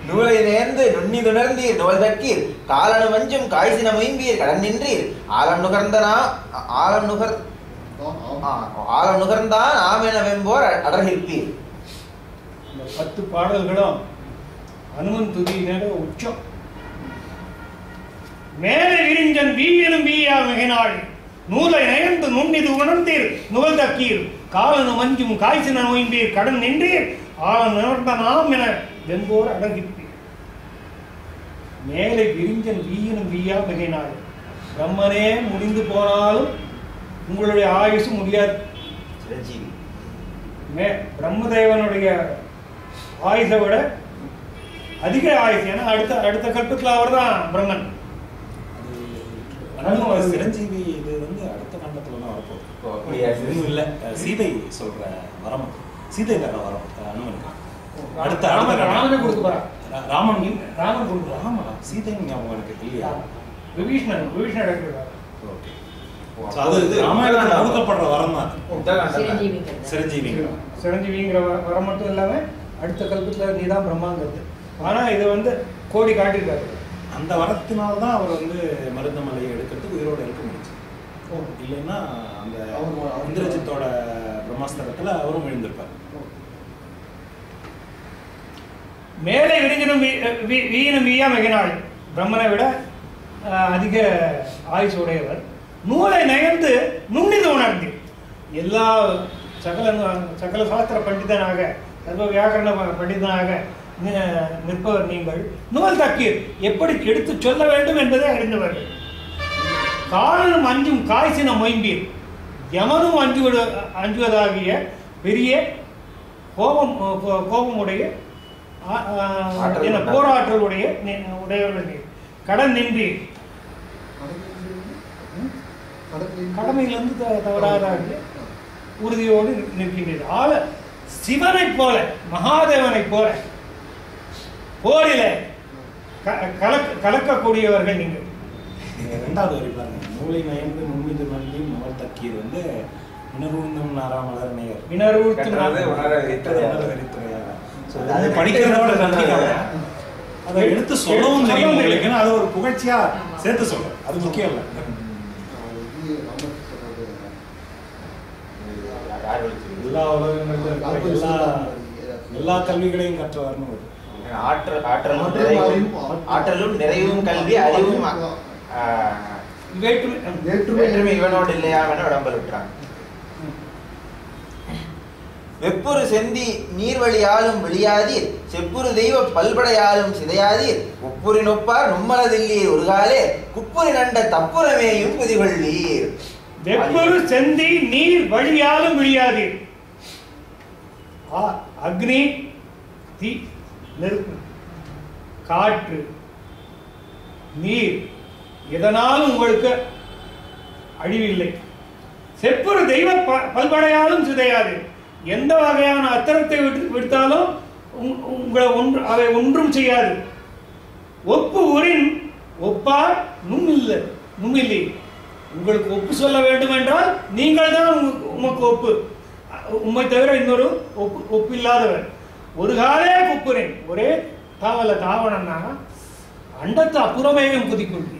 நூலை நேர்ந்து நுண்ணி துணர்ந்தீர் நோல் தக்கீர் காலனு மஞ்சும் காய்ச்சின மொயம்பீர் கடன் நின்றீர் ஆலம் நுகர்ந்தான் ஆமென வெம்போர் அடர்கிற்பீர். இந்த 10 பாடல்களும் அனுமன் துதியினோட உச்சம். மேலே விரிஞ்சன் வீயனும் வீயா மிகநாள் நூலை நயந்து நுண்ணிது உணர்ந்தீர் நுகல் தக்கீர் காலனு மஞ்சும் காய்ச்சின நோய்ந்தீர் கடன் நின்றீர் ஆலம் நிகர்ந்த நாம் என வெம்போர் அடங்கிப்பீர். மேலே விரிஞ்சன் வீயனும் வீயா மிகைநாள். பிரம்மனே முடிந்து போனாலும் உங்களுடைய ஆயுசு முடியாது. பிரம்மதேவனுடைய ஆயுசை விட அதிக ஆயுசு. ஏன்னா அடுத்த கல்பத்தில் அவர் தான் பிரம்மன். சிரஞ்சீவி இது வந்து அடுத்த கண்டத்துல தான் வரப்போகுது. இல்ல சீதை சொல்ற வரம், சீதை தர வரம் அனுமனுக்கு அடுத்த ராமனை கொடுக்க போறான். ராமன் கொடுக்க ராமா சீதை ஞாபகம் எனக்கு இல்லையா? விபீஷணன் ஓகே. அது ராமாயணத்துல கொடுக்கப்படுற வரம் தான் சிரஞ்சீவிங்கிற வரம் மட்டும் இல்லாம அடுத்த கல்பத்துல நீதான் பிரம்மாங்கிறது. ஆனா இதை வந்து கோடி காட்டியிருக்காரு. அந்த வரத்தினால்தான் அவர் வந்து மருதமலையை எடுக்கிறதுக்கு உயிரோடு இருக்க முடிச்சு. இல்லைன்னா அந்த இந்திரஜித்தோட பிரம்மாஸ்திரத்துல அவரும் விழுந்திருப்பார். மேலே விரிஞ்சனும் வீயனும் வீயா மிகினாள். பிரம்மனை விட அதிக ஆயுசு உடையவர். நூலை நயந்து நுண்ணிது உணர்ந்து எல்லா சகல சாஸ்திர பண்டிதனாக சர்வ வியாக்கரண பண்டிதனாக நிற்பவர் நீங்கள். நூல் தக்கீர் எப்படி எடுத்து சொல்ல வேண்டும் என்பதை அறிந்தவர்கள். காலனும் அஞ்சும் காய்ச்சின மொயம்பீர் யமனும் அஞ்சுவதாகிய பெரிய கோபமுடைய போராற்றல் உடையவர்கள் கடன் நின்றீர். கடமையிலிருந்து தவறாதாக உறுதியோடு நிற்கின்றீர்கள். ஆள சிவனை போல மகாதேவனை போல போரில கலக்கக்கூடியவர்கள் நீங்கள். இரண்டாவது வரி பாருங்க. நூலை நயந்து நுண்ணிது நன்றி நுகல் தக்கீர் வந்து வினரூர்ந்தும் நாராமலர் நேயர் படிக்கிறதோட அதை எடுத்து சொல்லவும் தெரியும் உங்களுக்கு. அது ஒரு புகழ்ச்சியா சேர்த்து சொல்ற அது முக்கியம் இல்லை. எல்லா உலகங்களும் எல்லா கல்விகளையும் கற்றவர்னு ஆற்றலும் நிறைவும் கல்வி அறிவும் வேற்றுமை இவனோடு இல்லையா உடம்பல் விட்டுறாங்க. வெப்புரு செந்தி நீர்வழியாலும் வெளியாதீர் செப்புரு தெய்வ பல்படையாலும் சிதையாதீர் ஒப்புரி நொப்பார் நும்மலதில்லீர் ஒருகாலே குப்புரி நண்ட தப்புரமேயும் புதிகொள்ளீர். வெப்புரு செந்தி நீர் வழியாலும் வெளியாதீர். அக்னி தீ நெருப்பு காற்று நீர் எதனாலும் உங்களுக்கு அழிவில்லை. செப்புரு தெய்வ பல்படையாலும் சிதையாது. எந்த வகையான அத்தரத்தை விடுத்தாலும் உங்களை அவை ஒன்றும் செய்யாது. ஒப்பு உரின் ஒப்பார் நும்மில்லை. உங்களுக்கு ஒப்பு சொல்ல வேண்டும் என்றால் நீங்கள் தான் உமக்கு ஒப்பு. உண்மை தவிர இன்னொரு ஒப்பு இல்லாதவர். ஒரு காலே குப்புறேன் ஒரே தாவணம்னா அண்டத்து அப்புறமேயும் குதிக்கொள்வி.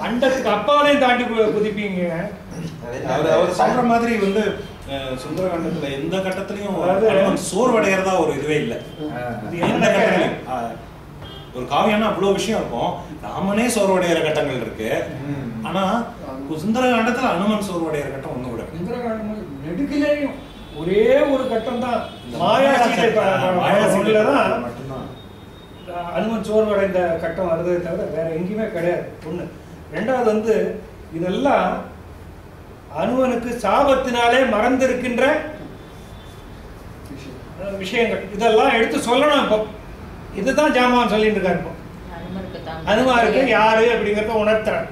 அண்டத்துக்கு அப்பாலையும் தாண்டி குதிப்பீங்க. அவர் சொல்ற மாதிரி வந்து சுந்தரகாண்டத்துல எந்த கட்டத்திலையும் சோர்வடைகிறதா ஒரு இதுவே இல்லை. எந்த கட்டத்திலையும் ஒரு காவியம்னா அவ்வளவு விஷயம் இருக்கும். ராமனே சோர்வடைகிற கட்டங்கள் இருக்கு. ஆனா சுந்தரகாண்டத்துல அனுமன் சோர்வடைகிற கட்டம் ஒண்ணு கூட. சுந்தரகாண்டம் நெடுகிலேயும் ஒரே ஒரு கட்டம் தான் மாயாசிதான் மட்டும்தான் அனுமன் சோர்வடைந்த கட்டம் வருதே தவிர வேற எங்கேயுமே கிடையாது. ஒண்ணு. ரெண்டாவது வந்து இதெல்லாம் அனுமனுக்கு சாபத்தினாலே மறந்திருக்கின்ற விஷயங்கள். இதெல்லாம் எடுத்து சொல்லணும். இப்போ இதுதான் ஜாமான் சொல்லிட்டு இருக்காரு. இப்போ அனுமாருக்கு யாரு அப்படிங்கறத உணர்த்துறாங்க.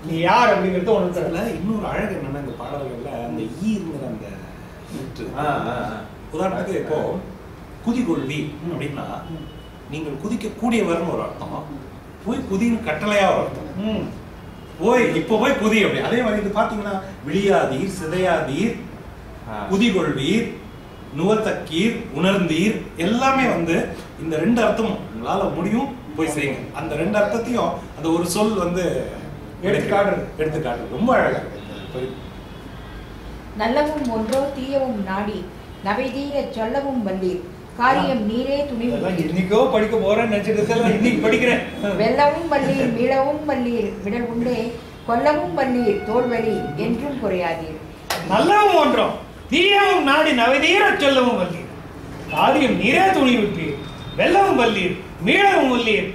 நீ யார் அப்படிங்கறத உணர்த்துறல. இன்னொரு அழகு என்னன்னா இந்த பாடல்கள்ல அந்த ஈங்கிற அந்த உதாரணத்துக்கு இப்போ குதிகொள்வி அப்படின்னா நீங்கள் குதிக்க கூடியவர்னு ஒரு அர்த்தம். போய் குதின்னு கட்டளையா ஒரு அர்த்தம். போய் குதி அப்படி. அதே மாதிரி இது பாத்தீங்கன்னா விழியாதீர் சிதையாதீர் குதிகொள்வீர் நுவத்தக்கீர், உணர்ந்தீர் எல்லாமே வந்து இந்த 2 அர்த்தமும் உங்களால முடியும் போய் செய்யுங்க. அந்த 2 அர்த்தத்தையும் அந்த ஒரு சொல் வந்து எடுத்துக்காட்டு ரொம்ப அழகா இருக்கு. நல்லவும் ஒன்றோ தீயவும் நாடி நவைதீர சொல்லவும் வல்லீர் காரியம் நீரே துணிவு இன்னைக்கோ படிக்க போறேன்னு நினைச்சிட்டு இன்னைக்கு படிக்கிறேன். வெல்லவும் வல்லீர் மீளவும் வல்லீர் விடல் உண்டே கொல்லவும் வல்லீர் தோல்வழி என்றும் குறையாதீர். நல்லவும் ஒன்றோம் தீயவும் நாடி நவைதீர சொல்லவும் வல்லீர் காரியம் நீரே துணி விட்டீர் வெல்லவும் வல்லீர் மீளவும் வல்லீர்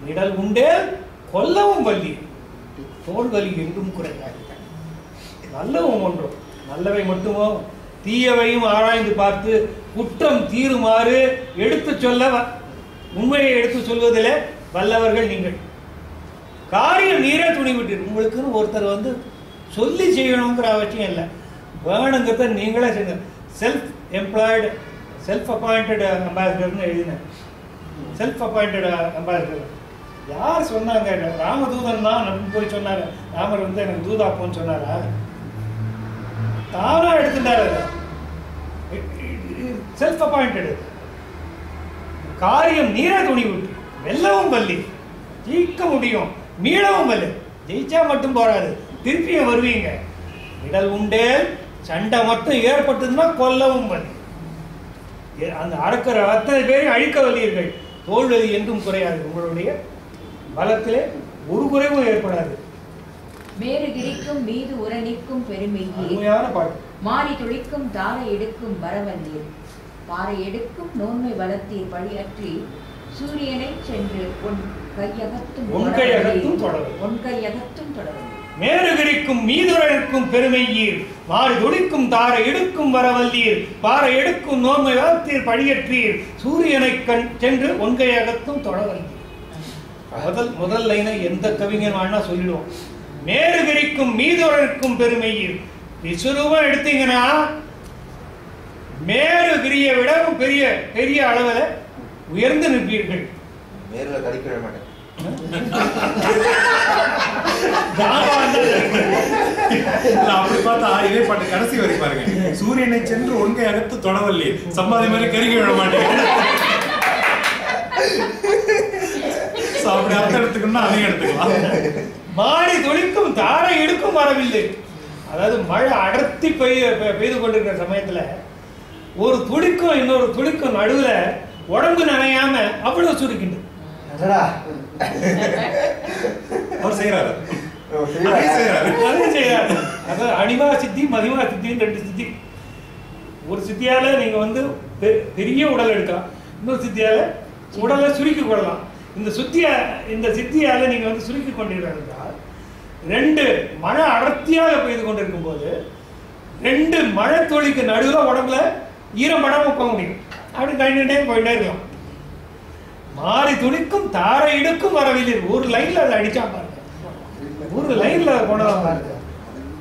விடல் உண்டே கொல்லவும் வல்லீர் தோல்வழி என்றும் குறையாது. நல்லவும் ஒன்றோம் நல்லவை மட்டுமோ தீயவையும் ஆராய்ந்து பார்த்து குற்றம் தீருமாறு எடுத்து சொல்ல உண்மையை எடுத்து சொல்வதில் வல்லவர்கள் நீங்கள். காரியம் நீரே துணி விட்டீர். உங்களுக்குன்னு ஒருத்தர் வந்து சொல்லி செய்யணுங்கிற அவசியம் இல்லை, வேணுங்கிறத நீங்களே செய்யுங்க. செல்ஃப் எம்ப்ளாய்டு செல்ஃப் அப்பாயிண்டட் அம்பாசிடர்னு எழுதினேன். செல்ஃப் அப்பாயிண்டட் அம்பாசிடர் யார் சொன்னாங்க? ராமதூதன் தான் நம்ம போய் சொன்னார். ராமர் வந்து எனக்கு தூதாப்போன்னு சொன்னாரா? தானா எடுத்துட்டாரு. Self appointed. காரியம் நீரே துணி விட்டு வெல்லவும் வல்லி ஜெயிக்க முடியும் மீளவும் வல்லி. ஜெயிச்சா மட்டும் போறாது, திருப்பியும் வருவீங்க. இடல் உண்டே சண்டை மட்டும் ஏற்பட்டதுன்னா கொல்லவும் வல்லி. அந்த அடக்கிற அத்தனை பேரையும் அழிக்க வல்லீர்கள் தோல்வலி என்றும் குறையாது. உங்களுடைய பலத்திலே ஒரு குறைவும் ஏற்படாது. மேருகிரிக்கும் மீது உரணிக்கும் பெருமையே பாட்டு மாறி துளிக்கும் தாரை எடுக்கும் வரவல்லீர் பாறை எடுக்கும் நோன்மை வளர்த்தீர் பழியற்றி சூரியனை சென்று உன் கையகத்தும் தொடரும். மேருகிரிக்கும் மீதுரனுக்கும் பெருமையீர் மாறி துளிக்கும் தாரை எடுக்கும் வரவல்லீர் பாறை எடுக்கும் நோன்மை வளர்த்தீர் பழியற்றீர் சூரியனை சென்று ஒன்கையகத்தும் தொடவல்லீர். முதல் லைனை எந்த கவிஞன் வேணா சொல்லிடுவோம். மேருகிரிக்கும் மீதுரனுக்கும் பெருமையீர். விஸ்வரூபம் எடுத்தீங்கன்னா மேருகிரியை விடவும் பெரிய பெரிய அளவில் உயர்ந்து நிற்பீர்கள். மேருல கடிக்க மாட்டேன். அப்படி பார்த்தா இதே பாட்டு கடைசி வரை பாருங்க. சூரியனை சென்று ஒன்கை அகத்து தொடவல்லி சம்பாதி மாதிரி கருகி விட மாட்டேங்க. அப்படி அர்த்தம் எடுத்துக்கணும்னா அதையும் எடுத்துக்கலாம். மாறி துளிக்கும் தாரை எடுக்கும் வரவில்லை. அதாவது மழை அடர்த்தி பெய்து கொண்டிருக்கிற சமயத்துல ஒரு துளிக்கும் இன்னொரு துளிக்கும் நடுவுல உடம்பு நனையாம அவ்வளவு சுருக்கிண்டு அவர் செய்யறாரு. அதாவது அனிமா சித்தி மதிமா சித்தின்னு 2 சித்தி. ஒரு சித்தியால நீங்க வந்து பெரிய உடல் எடுக்கலாம், இன்னொரு சித்தியால உடலை சுருக்கி கொள்ளலாம். இந்த சித்தியால நீங்க வந்து சுருக்கி கொண்டிருக்கிறார். 2 மழை அடர்த்தியாக பெய்து கொண்டிருக்கும் போது 2 மழை துளிக்கு நடுவில் உடம்புல ஈரப்படாம போக முடியும். அப்படி கழிந்துட்டே போயிட்டே இருக்கலாம். மாறி துளிக்கும் தாரை எடுக்கும் வரவில்லை. ஒரு லைன்ல அதை அடிச்சா பாருங்க, ஒரு லைன்ல கொண்டா பாருங்க.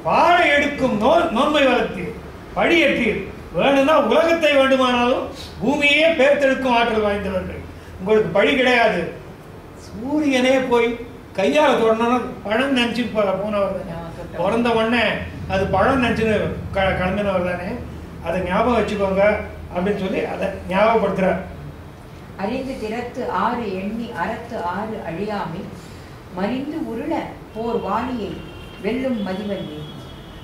பாறை எடுக்கும் நோன்மை வளர்த்தீர் பழியற்றீர். வேணும்னா உலகத்தை வேண்டுமானாலும் பூமியே பேர்த்தெடுக்கும் ஆற்றல் வாய்ந்தவர்கள். உங்களுக்கு பழி கிடையாது. சூரியனே போய் கையால் தொடரணும். பழம் நினைச்சு போனவர் பிறந்த உடனே அது பழம் நினைச்சுன்னு கிளம்பினவர் தானே. அதை ஞாபகம் வச்சுக்கோங்க அப்படின்னு சொல்லி அதை ஞாபகப்படுத்துறார். அறிந்து திறத்து 6 எண்ணி அறத்து 6 அழியாமை மறிந்து உருள போர் வாணியை வெல்லும் மதிவல்லி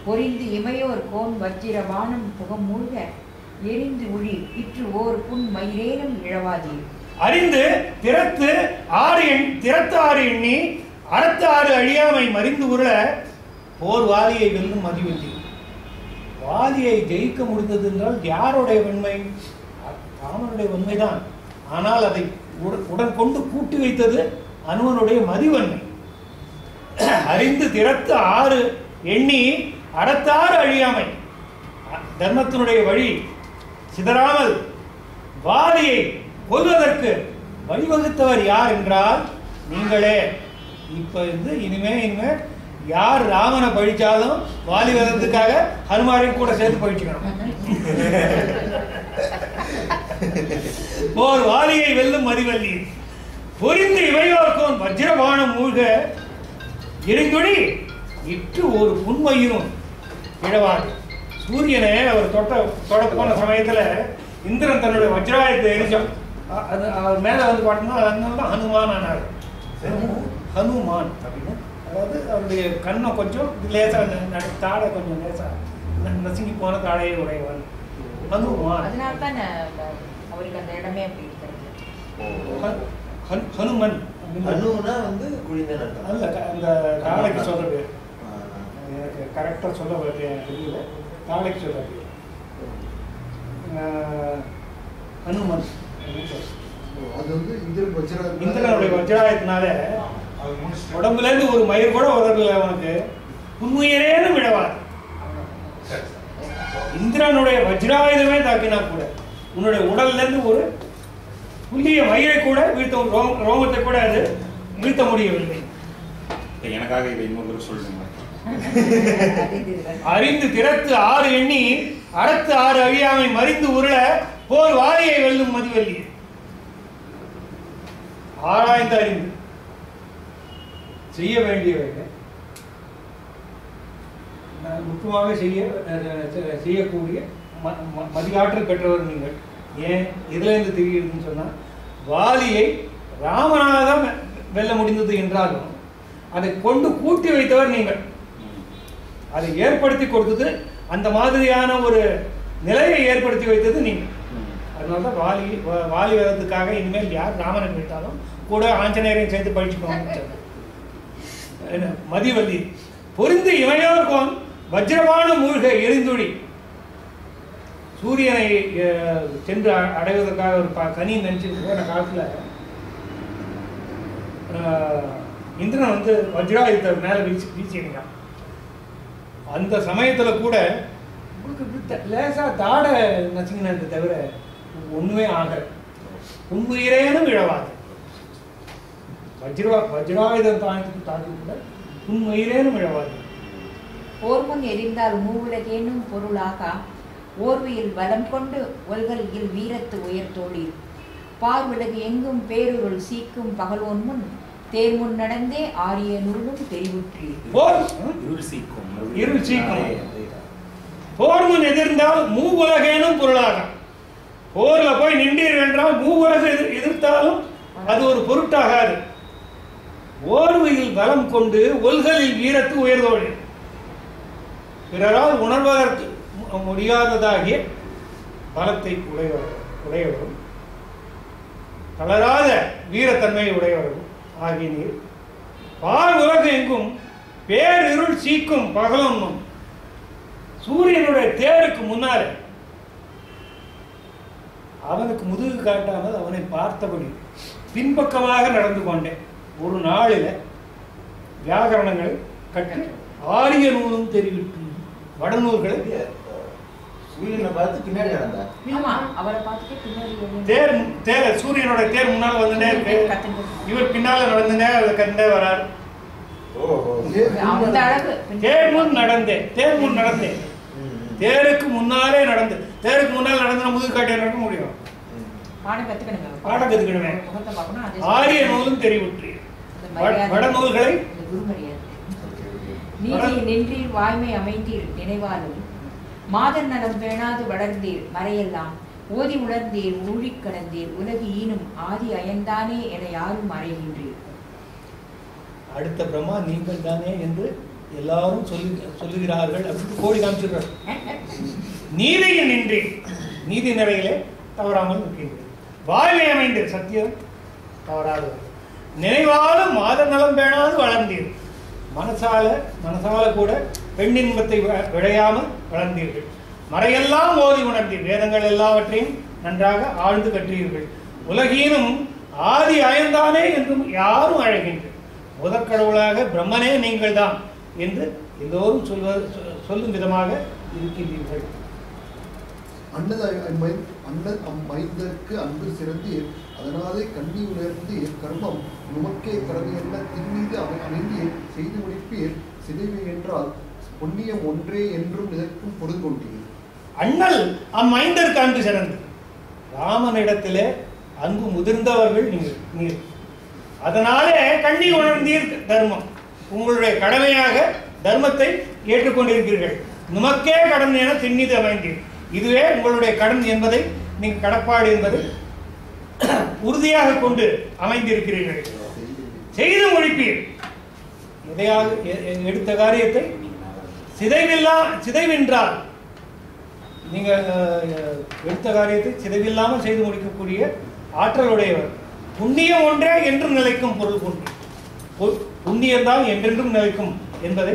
பொறிந்து இமையோர் கோன் வச்சிர வானம் புகமூழ்க எரிந்து உழி இற்று ஓர் புன் மயிரேனும் இழவாதீர். அறிந்து திறத்து 6 எண்ணி அறத்து 6 அழியாமை மறிந்து உருள போர் வாலியை வெல்லும் மதிவல்லி. வாலியை ஜெயிக்க முடிந்தது என்றால் யாருடைய வெண்மை? ராமனுடைய உண்மைதான். ஆனால் அதை உடன் கொண்டு கூட்டி வைத்தது அனுமனுடைய மதிவன்மை. அறிந்து திறத்து 6 எண்ணி அறத்தாறு அழியாமை, தர்மத்தினுடைய வழி சிதறாமல் வாலியை கொல்வதற்கு வழிவகுத்தவர் யார் என்றால் நீங்களே. இப்ப இனிமே யார் ராமனை பழிச்சாலும் வாலி வதத்துக்காக ஹனுமாரையும் கூட சேர்த்து பழிச்சுக்கணும். போர் வாலியை வெல்லும் மதிவல்லி பொறிந்து இவையோர்க்கும் வஜ்ரபானம் மூழ்க எரிந்தொழி இட்டு ஒரு புன்மையிலும் இழவாது. சூரியனை அவர் தொட போன சமயத்துல இந்திரன் தன்னுடைய வஜ்ராயத்தை எரிஞ்சான். அது அவர் மேலே வந்து பார்த்தோம்னா அதனால தான் ஹனுமான் ஆனார். ஹனுமான் அப்படின்னு, அதாவது அவருடைய கண்ணை கொஞ்சம் லேசாக தாடை கொஞ்சம் லேசாக நசுங்கி போன தாடையை உடையவன் ஹனுமான். அதனால தான் அவருக்கு அந்த இடமே அப்படி இருக்கிறது. ஹனுமன் ஹனுனா வந்து குழிந்தன் அல்ல, அந்த தாடைக்கு சொல்ற பேர் எனக்கு கரெக்டாக சொல்ல தெரியல. தாடைக்கு சொல்ற பேர் ஹனுமன். அது வந்து இந்திரனுடைய வஜ்ராயத்தினால உடம்புல இருந்து ஒரு மயிர் கூட உதறல அவனுக்கு, உண்மையிலேனும் விடவாது. இந்திரனுடைய வஜ்ராயுதமே தாக்கினா கூட உன்னுடைய உடல்ல இருந்து ஒரு புள்ளிய மயிரை கூட வீழ்த்த, ரோமத்தை கூட அது வீழ்த்த முடியவில்லை. எனக்காக இதை இன்னொரு சொல்லுங்க. அறிந்து திறத்து ஆறு எண்ணி அறத்து ஆறு அழியாமை மறிந்து உருள போர் வாரியை வெல்லும் மதிவல்லி. ஆராய்ந்து அறிந்து செய்ய வேண்டியவைகள் முக்கியமாக செய்யக்கூடிய மதியாற்றல் பெற்றவர் நீங்கள். ஏன் இதுல இருந்து தெரியுதுன்னு சொன்னா, வாலியை ராமனாக தான் வெல்ல முடிந்தது என்றாலும் அதை கொண்டு கூட்டி வைத்தவர் நீங்கள். அதை ஏற்படுத்தி கொடுத்தது, அந்த மாதிரியான ஒரு நிலையை ஏற்படுத்தி வைத்தது நீங்கள். அதனாலதான் வாலி வேதத்துக்காக இனிமேல் யார் ராமனை வைத்தாலும் கூட ஆஞ்சநேயரையும் சேர்த்து படிச்சுக்கோங்க. மதிவல்லி பொருந்து இமையோர்கோன் வஜ்ரவான மூழ்க எரிந்துழி. சூரியனை சென்று அடைவதற்காக ஒரு கனி நினைச்சு போன காலத்துல இந்திரன் வந்து வஜ்ராயுதத்தை மேல வீசினான். அந்த சமயத்துல கூட உங்களுக்கு லேசா தாட நச்சுங்கினது தவிர ஒண்ணுமே ஆகல, உண்மையிலேனும் இழவாது. வஜ்ராயுதம் தாண்டி கூட உண்மையிலேனும் இழவாது. போர்முன் எரிந்தால் மூவுலகேனும் பொருளாக ஓர்வையில் வலம் கொண்டு ஒல்கலியில் வீரத்து உயர்த்தோழீர். பார்விலகு எங்கும் பேருருள் சீக்கும் பகலோன் முன் தேர்முன் நடந்தே ஆரிய நூலும் தெரிவுற்றீர். இருள் சீக்கும் போர்முன் எதிர்ந்தால் மூவுலகேனும் பொருளாக. போர்ல போய் நின்றீர்கள் என்றால் மூவுலக எதிர்த்தாலும் அது ஒரு பொருட்டாகாது. ஓர்வையில் பலம் கொண்டு ஒல்கலில் வீரத்து உயர்ந்தோழி. பிறரால் உணர்வதற்கு முடியாததாகிய பலத்தை உடையவரும் தளராத வீரத்தன்மையை உடையவரும் ஆகிய நீர் பார் உலகு எங்கும் பேரிருள் சீக்கும் பகலொன்னும். சூரியனுடைய தேருக்கு முன்னாலே அவனுக்கு முதுகு காட்டாமல் அவனை பார்த்தபடி பின்பக்கமாக நடந்து கொண்டேன். ஒரு நாளில வியாகரணங்களை கட்டி ஆரிய நூலும் தெரிவித்து வடநூல்களை சூரியனை பார்த்து பின்னாடி நடந்தா. அவரை பார்த்துட்டு பின்னாடி தேர் சூரியனோட தேர் முன்னால வந்துட்டே இருக்கு, இவர் பின்னால நடந்துட்டே கண்டே வரார். தேர் முன் நடந்தேன் தேருக்கு முன்னாலே நடந்து, தேருக்கு முன்னால் நடந்து முதுகு காட்டிய நடக்க முடியும். பாடம் கத்துக்கணுமே. ஆரிய நூலும் தெரிவிற்று வடநூல்களை நீதி நின்றீர் வாய்மை அமைந்தீர் நினைவாலும் மாதர் நலம் பேணாது வளர்ந்தீர் மறையெல்லாம் ஓதி உணர்ந்தீர் ஊழிக் கடந்தீர் உலகு ஈனும் ஆதி அயன்தானே என யாரும் மறைகின்றீர். அடுத்த பிரம்மா நீங்கள் தானே என்று எல்லாரும் சொல்லுகிறார்கள் அப்படின்னு கோடி காமிச்சிடுறார். நீதியில் நின்றீர், நீதி நிறையிலே தவறாமல் இருக்கின்றீர். வாய்மை அமைந்து சத்தியம் தவறாது நினைவாலும் மாதர் நலம் பேணாது வளர்ந்தீர். மனசால கூட பெண்ணின்பத்தை விளையாமல் வளர்ந்தீர்கள். மறையெல்லாம் ஓதி உணர்ந்தீர், வேதங்கள் எல்லாவற்றையும் நன்றாக ஆழ்ந்து கற்றீர்கள். உலகீனும் ஆதி அயன்தானே என்றும் யாரும் அழைகின்றீர்கள். முதற்கடவுளாக பிரம்மனே நீங்கள் தான் என்று எல்லோரும் சொல்லும் விதமாக இருக்கின்றீர்கள். அண்ணன் அம்மைந்தற்கு அன்பு சிறந்தீர், அதனாலே கண்ணி உணர்ந்தீர். கர்மம் நுமக்கே கடமையல்ல தின்மீது அமைந்தீர் செய்து முடிப்பீர். சிதைவு என்றால் புண்ணியம் ஒன்றே என்றும் இதற்கும் பொருங்கொண்டீர். அண்ணல் அம்மைந்தற்கு அன்பு சிறந்து, ராமனிடத்திலே அன்பு முதிர்ந்தவர்கள் நீர். அதனாலே கண்ணி உணர்ந்தீர். தர்மம் உங்களுடைய கடமையாக தர்மத்தை ஏற்றுக்கொண்டிருக்கிறீர்கள். நுமக்கே கடன் என திண்ணிது அமைந்தீர். இதுவே உங்களுடைய கடன் என்பதை நீங்க கடப்பாடு என்பது உறுதியாக கொண்டு அமைந்திருக்கிறீர்கள். செய்து முடிப்பீர். எதையாவது எடுத்த காரியத்தை சிதைவென்றால் நீங்க எடுத்த காரியத்தை சிதைவில்லாமல் செய்து முடிக்கக்கூடிய ஆற்றலுடையவர். புண்ணியம் ஒன்றே என்றும் நிலைக்கும் பொருள் கொண்டு, புண்ணியம்தான் என்றென்றும் நிலைக்கும் என்பதை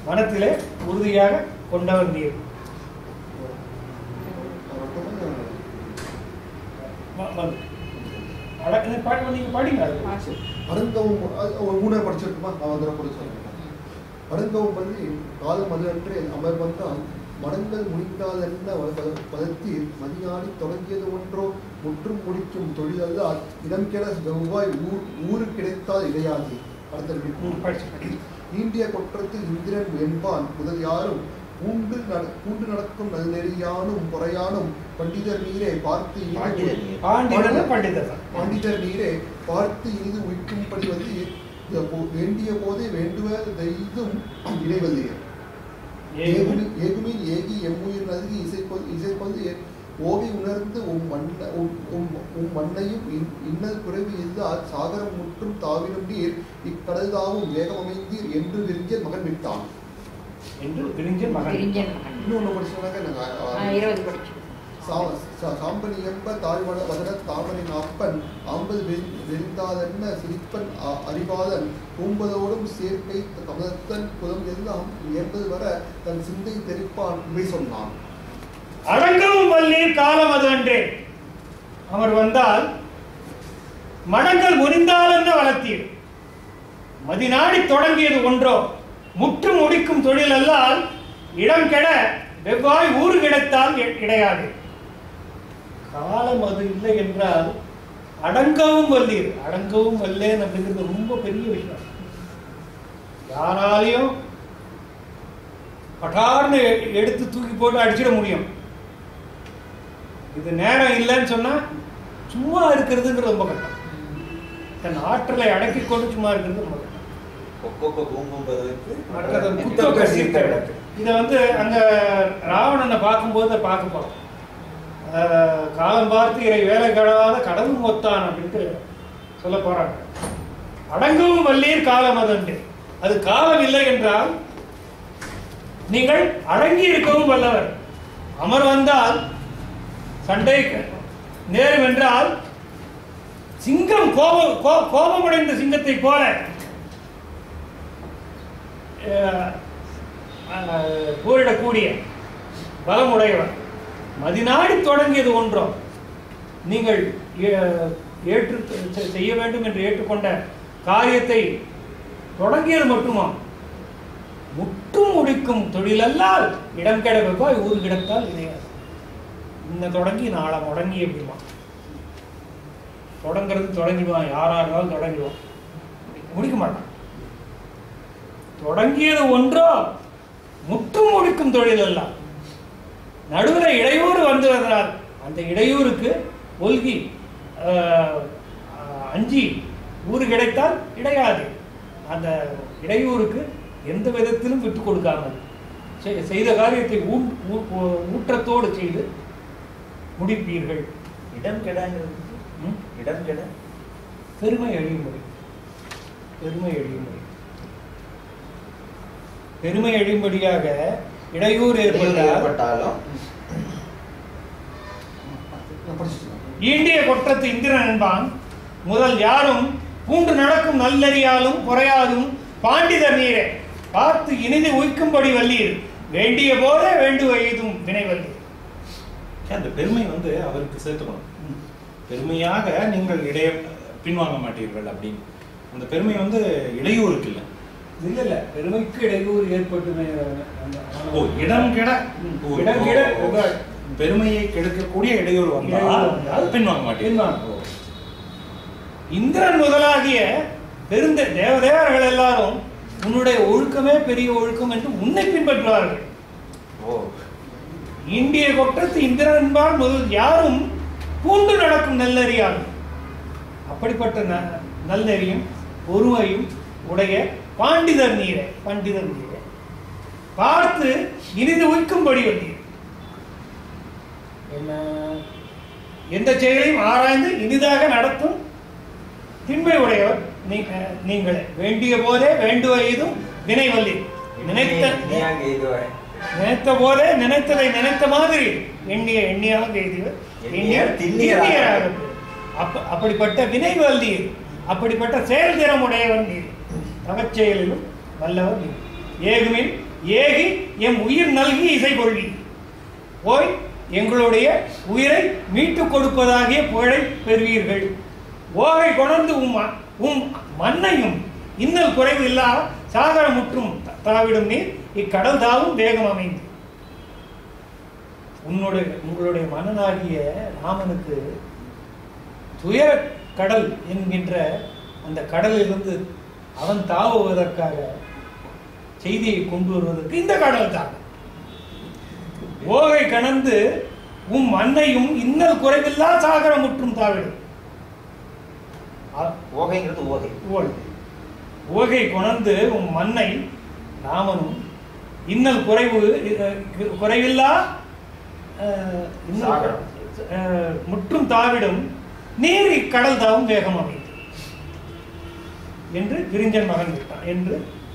மனத்திலே உறுதியாக கொண்டவர் நீர். படிங்க. அருங்கவும் ஊனை படிச்சிருக்குமா? நான் வந்து கூட சொல்றேன். அருங்கவும் பள்ளி காலம் அது அன்றே அமர் வந்தான் மடங்கள் முடிந்தால் என்ன பதத்தில் மதியாடி தொடங்கியது ஒன்றோ முற்றும் முடிக்கும் தொழிலல்லால் இடம் கெட செவ்வாய் ஊரு கிடைத்தால் இடையாது. அடுத்த ஈண்டிய கொற்றத்தில் இந்திரன் என்பான் முதல் யாரும் பூண்டு நடக்கும் நெறியானும் பொறையானும் பண்டிதர் நீரே பார்த்து பண்டிதர் நீரே பார்த்து இனிது உயிக்கும்படி வந்து வேண்டிய போதே வேண்டுவதைதும் இடைவதிய ஏகுமின் ஏகி எம்முயிர் நல்கி இசைப்பது ஓவி உணர்ந்து உம் மண்ணையும் இன்னல் குறைவு இல்லால் சாகரம் முற்றும் தாவிடும் நீர் இக்கடல் தாவும் வேகம் அமைந்தீர் என்று விரிஞ்சன் மகன் விட்டான். இன்னொன்னு படிச்சாங்க சாம்பனி எம்ப தாழ்வட வதன தாமனின் அப்பன் ஆம்பல் வெறிந்தாதென்ன சிரிப்பன் அறிவாதன் பூம்பதோடும் சேர்க்கை கமலத்தன் குலம் எல்லாம் ஏற்பது வர தன் சிந்தை தெரிப்பான் இவை சொன்னான். அடங்கவும் வல்லீர் காலம் அது அன்றே அவர் வந்தால் மடங்கள் முறிந்தால் என்ன வளர்த்தீர். மதிநாடி தொடங்கியது ஒன்றோ முற்று முடிக்கும் தொழில் அல்லால் இடம் கெட வெவ்வாய் ஊறு கிடைத்தால் கிடையாது. காலம் அது இல்லை என்றால் அடங்கவும் வல்லீர். அடங்கவும் வல்லேன் அப்படிங்கிறது ரொம்ப பெரிய விஷயம். யாராலையும் பட்டார்னு எடுத்து தூக்கி போட்டு அடிச்சிட முடியும். இது நேரம் இல்லைன்னு சொன்னா சும்மா இருக்கிறதுங்கிறது ரொம்ப கஷ்டம். தன் ஆற்றலை அடக்கி கொண்டு சும்மா இருக்கிறது ரொம்ப கஷ்டம். இதை வந்து அங்க ராவணனை பார்க்கும்போது பார்க்க போறோம். காலம் பார்த்து இறை வேலை கடாத கடவுள் மொத்தான் அப்படின்ட்டு சொல்ல போறாங்க. அடங்கவும் வல்லீர் காலம் அது அது காலம் இல்லை என்றால் நீங்கள் அடங்கி இருக்கவும் வல்லவர். அமர் வந்தால் சண்டை நேரும் என்றால் சிங்கம் கோபமடைந்த சிங்கத்தை போல போரிடக்கூடிய பலமுடையவர். மதிநாடி தொடங்கியது ஒன்றோ நீங்கள் ஏற்று செய்ய வேண்டும் என்று ஏற்றுக்கொண்ட காரியத்தை தொடங்கியது மட்டுமா முற்றும் முடிக்கும் தொழிலல்லால் இடம் கெட வெவ்வாய் ஊர் கிடத்தால் இணையாது. இன்ன தொடங்கி நாளை முடங்கி எப்படிமா தொடங்கிறது தொடங்கிடுவான். யாராலும் தொடங்கிடுவான், முடிக்க மாட்டான். தொடங்கியது ஒன்றோ முற்றும் முடிக்கும் தொழில் எல்லாம். நடுவில் இடையூறு வந்ததனால் அந்த இடையூறுக்கு ஒல்கி அஞ்சி ஊறு கிடைத்தால் இடையாது. அந்த இடையூறுக்கு எந்த விதத்திலும் விட்டு கொடுக்காமல் செய்த காரியத்தை ஊற்றத்தோடு செய்து முடிப்பீர்கள். இடம் கெட இடம் கெட பெருமை அழியும்படி பெருமை அழியும்படி பெருமை அழியும்படியாக இடையூறு ஏற்பட்டாலும் ஈண்டிய கொற்றத்து இந்திரன் என்பான் முதல் யாரும் பூண்டு நடக்கும் நல்லறியாலும் குறையாலும் பாண்டிதர் நீரே பார்த்து இனிது உய்க்கும்படி வல்லீர் வேண்டிய போதே வேண்டுவ எய்தும் வினை வல்லீர். அந்த பெருமை வந்து அவருக்கு சேர்த்துக்கணும். பெருமையாக நீங்கள் பின்வாங்க மாட்டீர்கள் அப்படின்னு. அந்த பெருமை வந்து இடையூறுக்கு இல்லை. இல்ல பெருமைக்கு இடையூறு ஏற்பட்டு இடம் கெட பெருமையை கெடுக்கக்கூடிய இடையூறு வந்தால் பின்வாங்க மாட்டீர்கள். இந்திரன் முதலாகிய பெருந்த தேவதேவர்கள் எல்லாரும் உன்னுடைய ஒழுக்கமே பெரிய ஒழுக்கம் என்று உன்னை பின்பற்றுவார்கள். இந்திய கொற்றத்து இந்திரன் என்பால் முதல் யாரும் பூண்டு நடக்கும் நல்லறியாகும். அப்படிப்பட்ட நல்லறியும் பொறுமையும் உடைய பாண்டிதர் நீரே பார்த்து இனிது உய்க்கும்படி வந்தீர். என்ன எந்த செயலையும் ஆராய்ந்து இனிதாக நடத்தும் திண்மை உடையவர் நீங்களே. வேண்டிய போதே வேண்டுவ எய்தும் வினைவல்லி. நினைத்த போதே நினைத்ததை நினைத்த மாதிரி எண்ணிய எண்ணியாக எய்துவர் திண்ணியராக. அப்படிப்பட்ட வினைவல்லீர், அப்படிப்பட்ட செயல்திறம் உடையவர் நீர். தவச்செயலிலும் வல்லவர் நீர். ஏகுமின் ஏகி எம் உயிர் நல்கி இசை கொள்வி. போய் எங்களுடைய உயிரை மீட்டுக் கொடுப்பதாகிய புகழை பெறுவீர்கள். ஓகை கொணர்ந்து உம் மண்ணையும் இன்னல் குறைவு இல்லா சாகர முற்றும் தாவிடும் நீர் இக்கடல் தாவும் வேகம் அமைந்து. உங்களுடைய மன்னனாகிய ராமனுக்கு துயர கடல் என்கின்ற அந்த கடலிலிருந்து அவன் தாவுவதற்காக செய்தியை கொண்டு வருவதற்கு இந்த கடல் தான். ஓகை கணந்து உம் மண்ணையும் இன்னல் குறைவில்லா சாகர முற்றும் தாவிடும். ஓகைங்கிறது ஓகை. ஓகை கொணர்ந்து உம் மண்ணை ராமனும் இன்னல் குறைவில்லா முற்றும் தாவிடும் நீர் இக்கடல் தாவும் வேகம் அமைந்து என்று விரிஞ்சன் மகன் விட்டான் என்று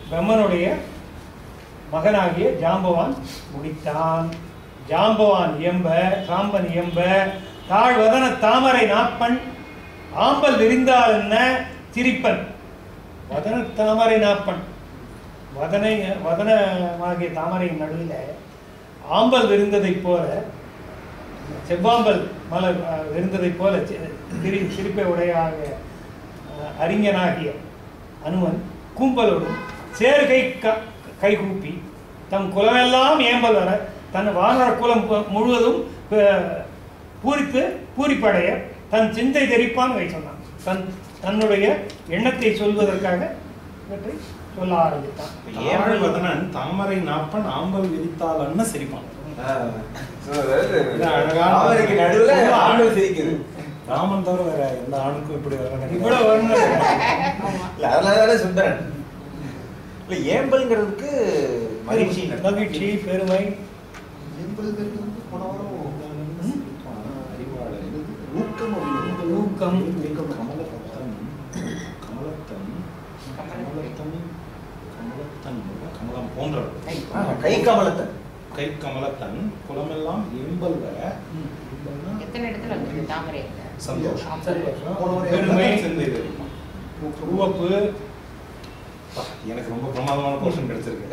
பிரம்மனுடைய மகனாகிய ஜாம்பவான் முடித்தான். ஜாம்பவான் இயம்ப சாம்பன் இயம்ப தாழ்வதன தாமரை நாப்பன் ஆம்பல் விரிந்தால் என்ன சிரிப்பன். வதன தாமரை நாப்பன், வதனமாகிய தாமரையின் நடுவில் ஆம்பல் விரிந்ததை போல, செவ்வாம்பல் மலர் விரிந்ததை போல சிரிப்பை உடையாக அறிஞனாகிய அனுமன் கூம்பலோடும் சேர்கை கைகூப்பி தம் குலமெல்லாம் ஏம்பல் வர தன் வானர குலம் முழுவதும் பூரிப்படைய தன் சிந்தை தெரிப்பான் வை சொன்னான். தன்னுடைய எண்ணத்தை சொல்வதற்காக இவற்றை சொல்ல ஆரம்பித்தான். தாமரை நாப்பன் ஆம்பல் விரித்தால் சிரிப்பான். ராமன் தவிர வேற எந்த ஆணுக்கும் இப்படி வர சுந்தரன் இல்ல. ஏம்பல்ங்கிறதுக்கு மகிழ்ச்சி, மகிழ்ச்சி, பெருமை. ஊக்கம், கமலம் போன்றவர். கை கமலத்தன், கை கமலத்தன் குலமெல்லாம் ஏம்பல் வர எத்தனை இடத்துல வந்து தாமரை சந்தோஷம், பெருமை, உவப்பு. எனக்கு ரொம்ப பிரமாதமான போர்ஷன் கிடைச்சிருக்கு.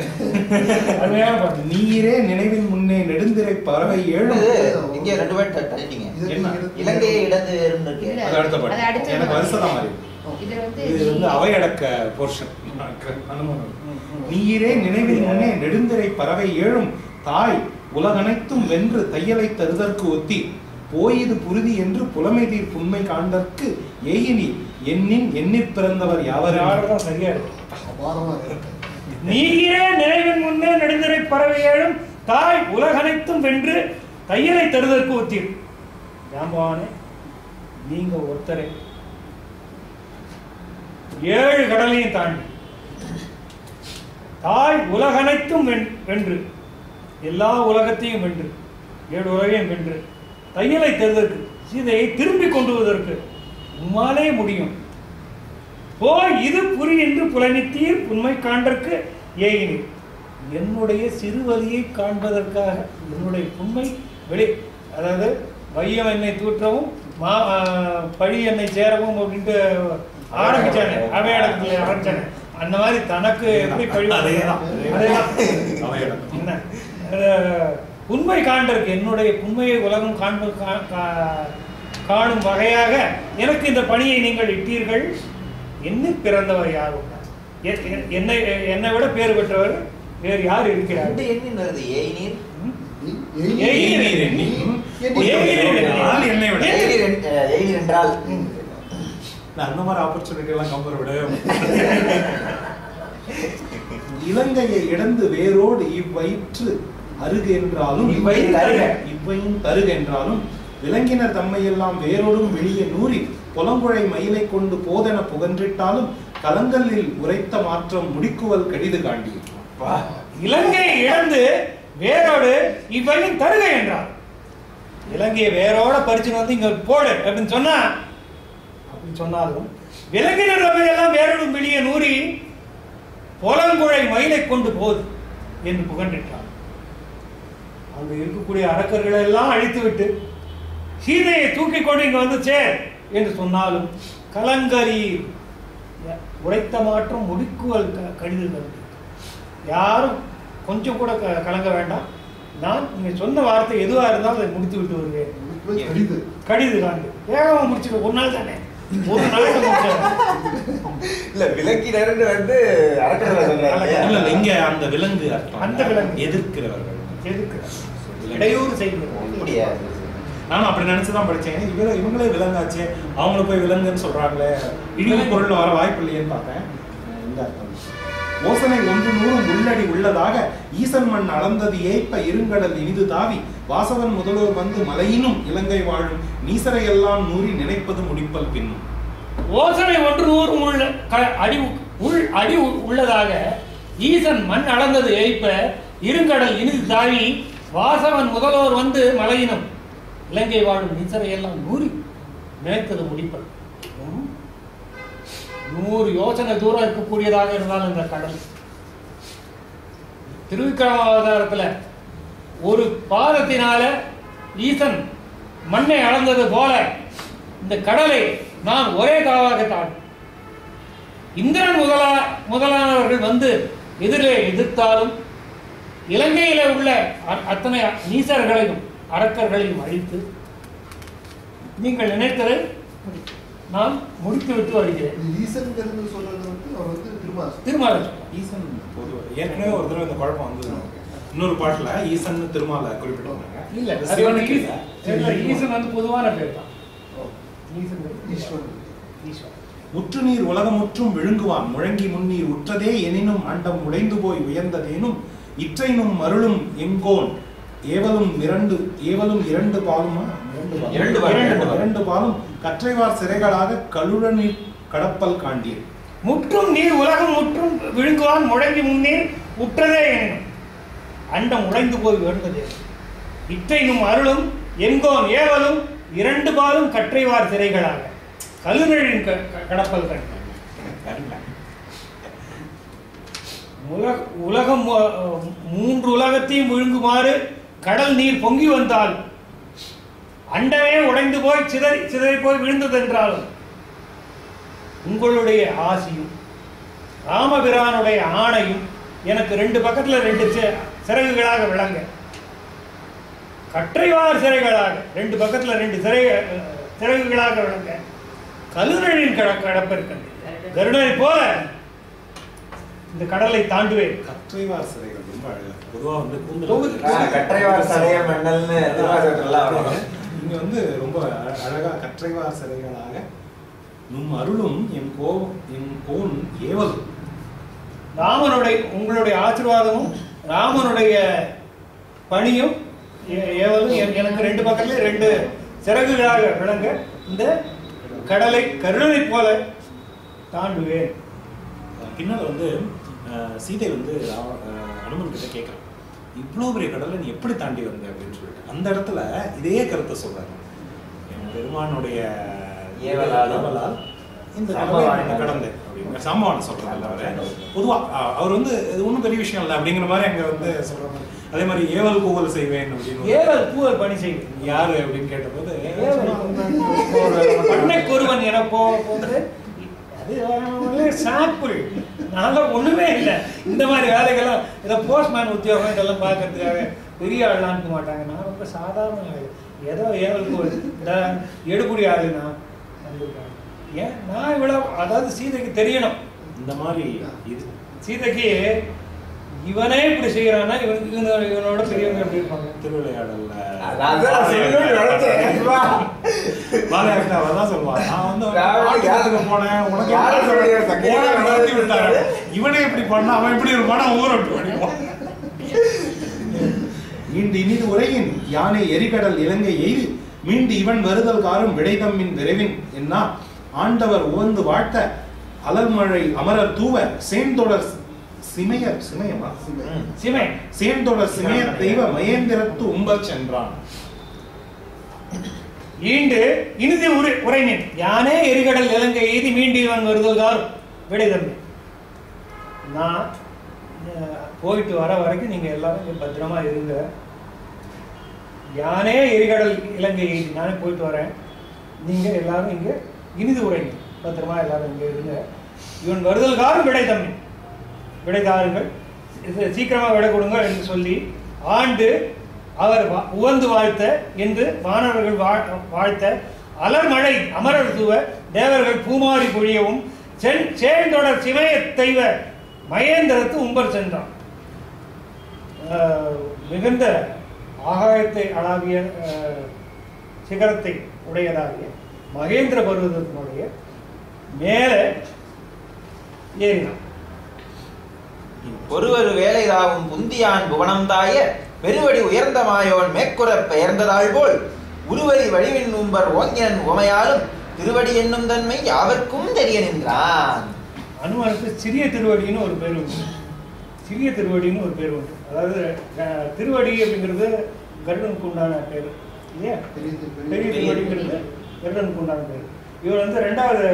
நீரே நினைவின் முன்னே நெடுந்திரை பறவை ஏழு. இங்க ரெண்டு பேர் தள்ளிட்டீங்க. இலங்கையை இடந்து அடுத்த பாட்டு எனக்கு வருஷதான் மாதிரி. இது வந்து அவையடக்க போர்ஷன். நீரே நினைவின் முன்னே நெடுந்திரை பறவை ஏழும் தாய் உலகனைத்தும் வென்று தையலை தருதற்கு ஒத்தி போயிது புரிதி என்று புலமை தீர் புண்மை காண்பதற்கு ஏயினி எண்ணின் எண்ணிற் பிறந்தவர் யாவரும். சரியா இருக்கு. நீரே நினைவின் முன்னே நெடுந்திரை பறவை ஏழும் தாய் உலகனைத்தும் வென்று தையலை தருதற்கு ஒத்தீர். ஜாம்பவானே, நீங்க ஒருத்தரை 7 கடலையும் தாண்டி தாய் உலகனைத்தும் வென்று எல்லா உலகத்தையும் வென்று 7 உலகையும் வென்று தையலை தருவதற்கு சீதையை திரும்பி கொண்டு வருவதற்கு உம்மாலே முடியும். போய் இது புரி என்று புலனித்தீர் உண்மை காண்பதற்கு ஏகினீர். என்னுடைய சிறுவலியை காண்பதற்காக என்னுடைய உண்மை அதாவது வையம் என்னை தூற்றவும் பழி என்னை சேரவும் அப்படின்ட்டு ஆரம்பிச்சானே, அவையடத்துல ஆரம்பிச்சானே. அந்த மாதிரி தனக்கு எப்படி பழி என்ன உண்மை காண்பதற்கு என்னுடைய உண்மையை உலகம் காணும் வகையாக எனக்கு இந்த பணியை நீங்கள் இட்டீர்கள். என்ன பிறந்தவர் யார்? என்னை விட பேர் பெற்றவர் வேறு யார் இருக்கிறார்? அந்த மாதிரி ஆப்பர்ச்சுனிட்டி எல்லாம் கம்பேர் விட இலங்கையை இடந்து வேரோடு இவ்வயிற்று அருகு என்றாலும் இவ்வையும் தருக என்றாலும் விலங்கினர் தம்மையெல்லாம் வேரோடும் வெளியே நூறி புலங்குழை மயிலை கொண்டு போதென புகன்றிட்டாலும் கலங்கலில் உரைத்த மாற்றம் முடிக்குவல் கடிது காண்டி. இலங்கையை இழந்து வேரோடு இவ்வையும் தருக என்றார். இலங்கையை வேரோட பறிச்சுன்னு வந்து இங்க போடு அப்படின்னு சொன்னா, அப்படி சொன்னாலும் விலங்கினர் எல்லாம் வேரோடும் வெளியே நூறி புலங்குழை மயிலை கொண்டு போது என்று புகன்றிட்டார். அங்கு இருக்கக்கூடிய அரக்கர்களை எல்லாம் அழித்து விட்டு சீதையை தூக்கி கொண்டு இங்க வந்து சேர் என்று சொன்னாலும் கலங்கரீர் உரைத்த மாற்றம் முடிக்குவல் கடிதம். யாரும் கொஞ்சம் கூட கலங்க வேண்டாம். நான் நீங்க சொன்ன வார்த்தை எதுவா இருந்தாலும் அதை முடித்து விட்டு வருவேன். கடிது காண்டு வேகமா முடிச்சுக்க. ஒரு நாள் தானே, ஒரு நாளைக்கு இல்ல விலங்கினர் வந்து அரக்கர்கள் இங்க அந்த விலங்கு அந்த விலங்கு எதிர்க்கிறவர்கள், இடையூறு செய்வது முடியாது. நானும் அப்படி நினைச்சுதான் படிச்சேன். இவங்களே விலங்காச்சு, அவங்கள போய் விலங்குன்னு சொல்றாங்களே, இழிவு பொருள் வர வாய்ப்பு இல்லையேன்னு பார்த்தேன். இந்த அர்த்தம் ஓசனை 100 உள்ளடி உள்ளதாக ஈசன் மண் அளந்தது ஏய்ப்ப இருங்கடல் இனிது தாவி வாசவன் முதல்வர் வந்து மலையினும் இலங்கை வாழும் நீசரை எல்லாம் நூறி நினைப்பது முடிப்பல் பின்னும். ஓசனை 100 அடி உள்ளதாக ஈசன் மண் அளந்தது ஏய்ப்ப இருங்கடல் இனிது தாவி வாசவன் முதல்வர் வந்து மலையினும் இலங்கை வாழும் நீசரை எல்லாம் நூறி நினைத்தது முடிப்பல். 100 யோசனை தூரம் இருக்கக்கூடியதாக இருந்தாலும் இந்த கடல் திருவிக்கிரமாவதாரத்துல ஒரு பாதத்தினால ஈசன் மண்ணை அளந்தது போல இந்த கடலை நான் ஒரே தாவாக தாழ்வு. இந்திரன் முதலானவர்கள் வந்து எதிரே எதிர்த்தாலும் இலங்கையில உள்ள அத்தனை நீசர்களையும் அரக்கர்களையும் அழித்து நீங்கள் நினைத்ததை நான் முடித்து விட்டு வருகிறேன். திருமால ஈசன் ஏற்கனவே ஒரு தடவை இந்த குழப்பம் வந்து இன்னொரு பாட்டுல ஈசன் திருமால குறிப்பிட்டாங்க. இல்ல ஈசன் வந்து பொதுவான பேர் தான். முற்று நீர் உலகமுற்றும் விழுங்குவான் முழங்கி முன்னீர் உற்றதே எனினும் அண்டம் உடைந்து போய் உயர்ந்ததேனும் இற்றைனும் மருளும் எங்கோன் ஏவலும் இரண்டு பாலுமா இரண்டு பாலும் கற்றைவார் சிறைகளாக கழுழ நீர் கடப்பல் காண்டீர். முற்றும் நீர் உலகம் முற்றும் விழுங்குவான் முழங்கி முன்னீர் உற்றதே எனினும் அண்டம் உடைந்து போய் உயர்ந்ததே இற்றைனும் அருளும் எங்கோன் ஏவலும் இரண்டு பாலும் கற்றைவார் சிறைகளாக கழுநழின் கடப்பல் காண்டீர். உலகம் 3 உலகத்தையும் விழுங்குமாறு கடல் நீர் பொங்கி வந்தால் அண்டமே உடைந்து போய் சிதறி போய் விழுந்தது என்றாலும் உங்களுடைய ஆசியும் ராமபிரானுடைய ஆணையும் எனக்கு 2 பக்கத்துல 2 சிறகுகளாக விளங்க கற்றைவார் சிறைகளாக 2 பக்கத்துல 2 சிறகுகளாக விளங்க கழுநழின் கடப்பிருக்கின்ற கருடனை போல இந்த கடலை தாண்டுவேன். கற்றைவார் சிறைகள் ரொம்ப அழகா பொதுவா வந்து கற்றைவார் சிறைய மண்டல்னு இங்க வந்து ரொம்ப அழகா கற்றைவார் சிறைகளாக நும் அருளும் என் கோன் ஏவலும். ராமனுடைய உங்களுடைய ஆசீர்வாதமும் ராமனுடைய பணியும் ஏவலும் எனக்கு 2 பக்கத்துல 2 சிறகுகளாக விளங்க இந்த கடலை கருணை போல தாண்டுவேன். பின்னால் வந்து சீதை வந்து அனுமன் கிட்ட கேட்கறான், இவ்வளவு பெரிய கடலை நீ எப்படி தாண்டி வந்த அப்படின்னு சொல்லிட்டு. அந்த இடத்துல இதே கருத்தை சொல்றாரு, பெருமானுடைய ஏவலால் இந்த கடந்தேன் அப்படின்னு சாம்பவான சொல்றாரு. அவரு பொதுவா அவர் வந்து இது ஒன்றும் பெரிய விஷயம் இல்லை அப்படிங்கிற மாதிரி அங்க வந்து சொல்றாரு. அதே மாதிரி ஏவல் கூவல் செய்வேன் அப்படின்னு. ஏவல் கூவல் பணி செய்வேன் யாரு அப்படின்னு கேட்டபோது பண்ணைக்கொருவன் என போது அது சாப்பிள் நான்லாம் ஒண்ணுமே இல்லை. இந்த மாதிரி வேலைகள்லாம் இதை போஸ்ட்மேன் உத்தியோகம் இதெல்லாம் பார்க்கறதுக்காக பெரிய ஆள் அனுப்ப மாட்டாங்க. நான் ரொம்ப சாதாரண ஆள், ஏதோ ஏவல் எடுபடி ஆளு. நான் ஏன் நான் இவ்வளவு, அதாவது சீதைக்கு தெரியணும் இந்த மாதிரி இது சீதைக்கு இவனே இப்படி செய்யறானா இவனோட பெரியவங்க எப்படி இருப்பாங்க. திருவிளையாடல்ல சொல்லுவான், நான் வந்து போனேன் உனக்கு விட்டாரு, இவனே இப்படி பண்ண அவன் எப்படி இருப்பானா ஊரை விட்டு பண்ணிடுவான். மீண்டு இனிது உரையின் யானை எரிகடல் இலங்கை எய்து மீண்டு இவன் வருதல் காரும் விடைதம்மின் விரைவின் என்ன ஆண்டவர் உவந்து வாழ்த்த அலல்மழை அமரர் தூவ சேந்தொடர் சேந்தொடர் சிமைய தெய்வ மகேந்திரத்து உம்பல் சென்றான். ஈண்டு இனிதி உரைமின் யானே எரிகடல் இலங்கை எய்தி மீண்டிவன் வருதல்கார் விடை தம்பி. நான் போயிட்டு வர வரைக்கும் நீங்க எல்லாரும் பத்திரமா இருங்க. யானே எரிகடல் இலங்கை எய்தி, நானே போயிட்டு வரேன், நீங்க எல்லாரும் இங்க இனிது உரைங்க, பத்திரமா எல்லாரும் இங்க இருங்க. இவன் வருதல்காரும் விடை தம்பி, விடை தாருங்கள், சீக்கிரமா விடை கொடுங்க என்று சொல்லி ஆண்டு அவர் உவந்து வாழ்த்த என்று வானவர்கள் வாழ்த்த அலர்மழை அமரர் தூவ தேவர்கள் பூமாரி பொழியவும் சேர்ந்தொடர் சிவய தெய்வ மகேந்திரத்து உம்பர் சென்றான். மிகுந்த ஆகாயத்தை அளாவிய சிகரத்தை உடையதாகிய மகேந்திர பர்வதத்தினுடைய மேலே ஏறினான். ஒருவர் வேலைதாவும் புந்தியான் புவனம் தாய பெருவடி உயர்ந்த மாயோன் மேற்குற பெயர்ந்ததாள் போல் உருவரி வடிவின் உம்பர் ஓங்கியன் உமையாலும் திருவடி என்னும் தன்மை யாவர்க்கும் தெரிய நின்றான். அனுமானுக்கு சிறிய திருவடின்னு ஒரு பேர் உண்டு. சிறிய திருவடின்னு ஒரு பேர் உண்டு. அதாவது திருவடி அப்படிங்கிறது கருடனுக்கு உண்டான பேர் இல்லையா? பெரிய திருவடிங்கிறது கருடனுக்கு உண்டான பேர். இவர் வந்து 2வது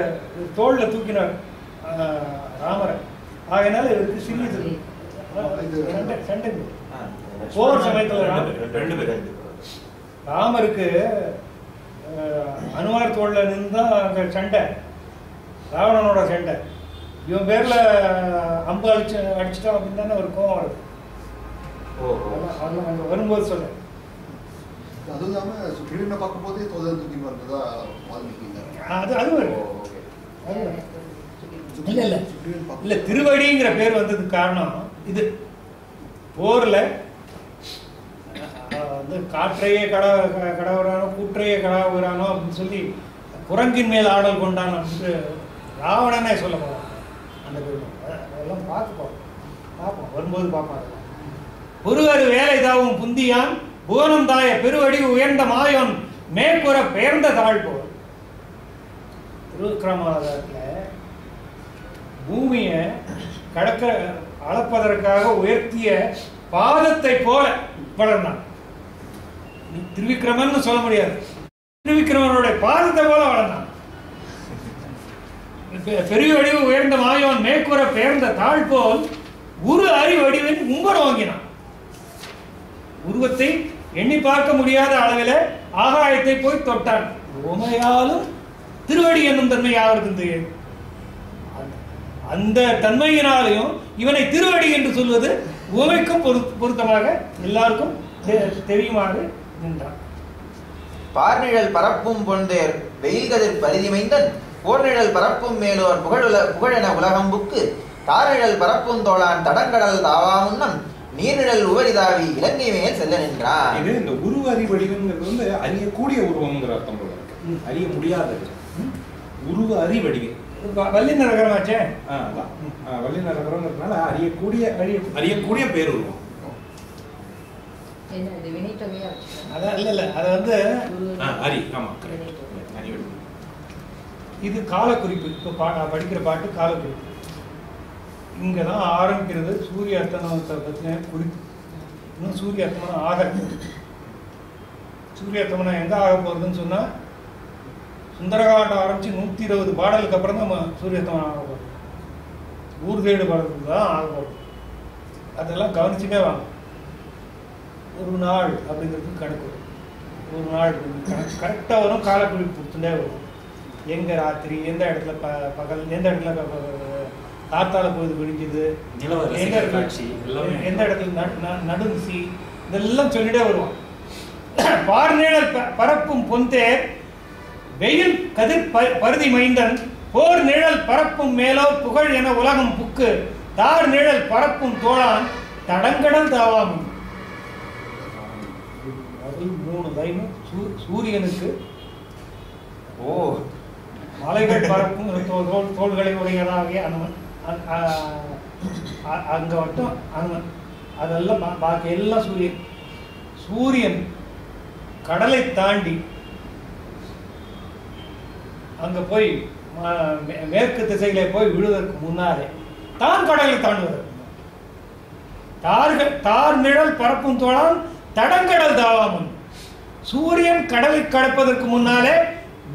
தோல்ல தூக்கினார் ராமரை, ஆகையினால இவருக்கு சிறிய திருவடி. சண்டை போர் சமயத்துல ராமருக்கு அனுமார் தோல்ல நின்று தான் அங்க சண்டை, ராவணனோட சண்டை. இவன் பேர்ல அம்பு அடிச்சிட்டோம் அப்படின்னு தானே ஒரு கோவம் வருது. அங்க வரும்போது சொல்ல அது இல்லாம சுக்ரீவனை பார்க்கும் போதே தோதை தூக்கி வந்ததா அது இல்ல இல்ல இல்ல திருவடிங்கிற பேர் வந்ததுக்கு காரணம் இது. போர்ல வந்து காற்றையே கடவுறானோ கூற்றையே கடவுறானோ அப்படின்னு சொல்லி குரங்கின் மேல் ஆடல் கொண்டான் அப்படின்னு ராவணனே சொல்ல போறான். அந்த அதெல்லாம் பார்ப்போம் வரும்போது பார்ப்பாங்க. ஒருவர் வேலை தாவும் புந்தியான் புவனம் தாய பெருவடி உயர்ந்த மாயோன் மேற்குற பெயர்ந்த தாழ் போல். திருவிக்கிரமாவதாரத்துல பூமியை கடக்க அளப்பதற்காக உயர்த்திய பாதத்தை போல வளர்ந்தான். நீ திருவிக்கிரமன் சொல்ல முடியாது, திருவிக்கிரமனுடைய பாதத்தை போல வளர்ந்தான். பெரிய வடிவு உயர்ந்த மாயோன் மேற்கூற பெயர்ந்த தாழ் போல் உரு அறி வடிவின் உம்பர் வாங்கினான். உருவத்தை எண்ணி பார்க்க முடியாத அளவில் ஆகாயத்தை போய் தொட்டான். உமையாலும் திருவடி என்னும் தன்மை யாருக்கும் தெரியும். அந்த தன்மையினாலையும் இவனை திருவடி என்று சொல்வது உமைக்கும் பொருத்தமாக எல்லாருக்கும் தெரியுமாக நின்றான். பார்நிழல் பரப்பும் பொன்தேர் வெயில் கதிர் பரிதிமைந்தன் போர்நிழல் பரப்பும் மேலோர் புகழென உலகம்புக்கு தார்நிழல் பரப்பும் தோளான் தடங்கடல் தாவா முன்னம் நீர்நிழல் உவரிதாவி இலங்கை மேல் செல்ல நின்றான். இது இந்த உருவ அறிவடிவங்கிறது வந்து அறியக்கூடிய உருவம்ங்கிற அர்த்தம் போல இருக்கு. அறிய முடியாதது உருவ அறிவடிவு. வள்ளி நரகரமாச்சே, வள்ளி நரகரங்கிறதுனால அறியக்கூடிய பேருருவம். அது வந்து இது காலக்குறிப்பு. இப்போ படிக்கிற பாட்டு காலக்குறிப்பு. இங்கதான் ஆரம்பிக்கிறது சூரிய அஸ்தமனத்தை பற்றின குறிப்பு. இன்னும் சூரிய அஸ்தமனம் ஆகல. சூரிய அஸ்தமனம் எங்க ஆக போகுதுன்னு சொன்னா சுந்தரகாண்டம் ஆரம்பிச்சு 120 பாடலுக்கு அப்புறம் தான் சூரிய அஸ்தமனம் ஆக போகுது. ஊர் தேடு பாடலுக்கு தான் ஆக போகுது. அதெல்லாம் கவனிச்சுட்டே வாங்க. ஒரு நாள் அப்படிங்கிறது கணக்கு. ஒரு நாள் கரெக்டாக வரும். காலக்குறிப்பு கொடுத்துட்டே வரும். எங்க ராத்திரி, எந்த இடத்துல பகல், எந்த இடத்துல காத்தால பொழுது விடிஞ்சுது, எந்த இடத்துல நடுநிசி, இதெல்லாம் சொல்லிட்டே வருவான். பார்நிழல் பரப்பும் பொந்தேர் வெயில் கதிர் பருதி மைந்தன் போர் நிழல் பரப்பும் மேலோ புகழ் என உலகம் புக்கு தார் நிழல் பரப்பும் தோளான் தடங்கடல் தாவாமும். 3 லைன் சூரியனுக்கு மலைகள் பரப்பும் தோள்களை உடையதாகிய அனுமன். அங்க மட்டும் அனுமன், அதெல்லாம் பாக்கி எல்லாம் சூரியன். சூரியன் கடலை தாண்டி அங்க போய் மேற்கு திசையிலே போய் விழுவதற்கு முன்னாலே தான் கடலை தாண்டுவது. தார் நிழல் பரப்பும் தோளான் தடங்கடல் தாவாமன். சூரியன் கடலை கடப்பதற்கு முன்னாலே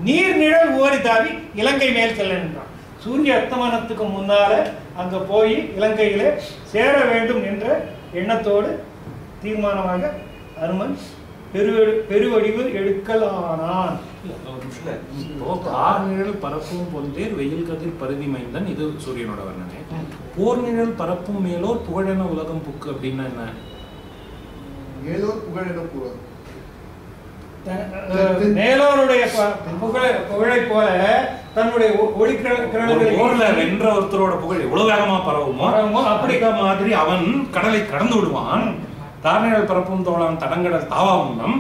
நீர் நிழல் ஓடி தாவி இலங்கை மேல் செல்ல நின்றான். சூரிய அஸ்தமனத்துக்கு முன்னால அங்க போய் இலங்கையிலே சேர வேண்டும் என்ற எண்ணத்தோடு தீர்மானமாக அனுமன் பெருவடிவு எடுக்கலானான். போர் நிழல் பரப்பும் பொந்தேர் வெயில் கதிர் பருதி மைந்தன், இது சூரியனோட வர்ணனை. போர் நிழல் பரப்பும் மேலோர் புகழென உலகம் புக்கு அப்படின்னா என்ன? மேலோர் புகழென புகழ் மேலோருடைய புகழை போல தன்னுடைய போர்ல வென்ற ஒருத்தரோட புகழ் எவ்வளவு வேகமா பரவுமோ அப்படிக்கா மாதிரி அவன் கடலை கடந்து விடுவான். தார்நிழல் பரப்பும் தோழான் தடங்கடல் தாவா முன்னம்.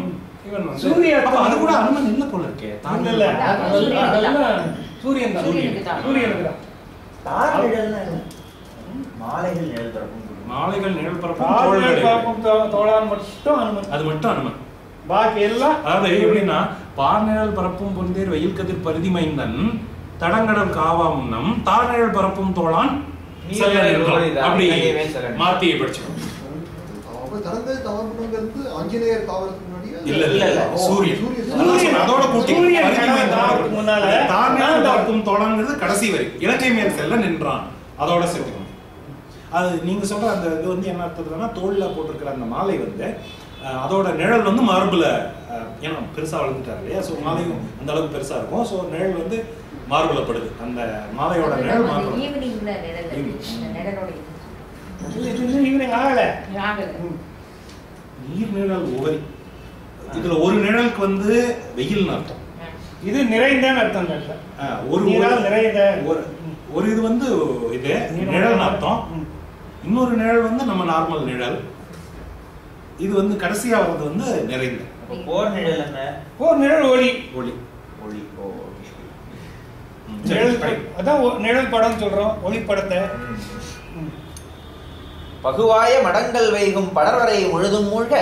இவன் சூரிய அது கூட அனுமன் இல்ல போல இருக்கே. சூரியன் மாலைகள் நிழல் பரப்பும் மாலைகள் நிழல் பரப்பும் தோழான் மட்டும் அனுமன். அது மட்டும் அனுமன். பாக்கி எல்லாம் அதாவது எப்படின்னா பார்நிழல் பரப்பும் பொந்தேர் வெயில் கதிர் பருதி மைந்தன் தடங்கடல் காவா முன்னம் தார்நிழல் பரப்பும் தோழான் அப்படி மாத்தியை படிச்சோம். ஆஞ்சநேயர் தாவரத்துக்கு முன்னாடியே இல்ல சூரியன் அதோட கூட்டி தார்நிழல் பரப்பும் தோழான்ங்கிறது கடைசி வரை இலங்கை மேல் செல்ல நின்றான் அதோட சேர்த்துக்கணும். அது நீங்க சொல்ற அந்த இது வந்து என்ன அர்த்தத்துலன்னா தோல்ல போட்டிருக்கிற அந்த மாலை வந்து அதோட நிழல் வந்து மார்புல ஏன்னா பெருசா வளர்ந்துட்டாரு இல்லையா, ஸோ மாலையும் அந்த அளவுக்கு பெருசா இருக்கும். ஸோ நிழல் வந்து மார்புல படுது. அந்த மாலையோட நிழல் மார்புல நீர் நிழல் உவரி. இதுல ஒரு நிழலுக்கு வந்து வெயில்னு அர்த்தம், இது நிறைந்த அர்த்தம். ஒரு இது வந்து இது நிழல் அர்த்தம், இன்னொரு நிழல் வந்து நம்ம நார்மல் நிழல், இது வந்து கடைசியா வர்றது வந்து நிறைந்த. போர் நிழல் என்ன? போர் நிழல் ஒளி. ஒளி ஒளி. அதான் நிழல் படம் சொல்றோம், ஒளி படத்தை. பகுவாய மடங்கள் வைகும் படர்வரை முழுதும் மூழ்க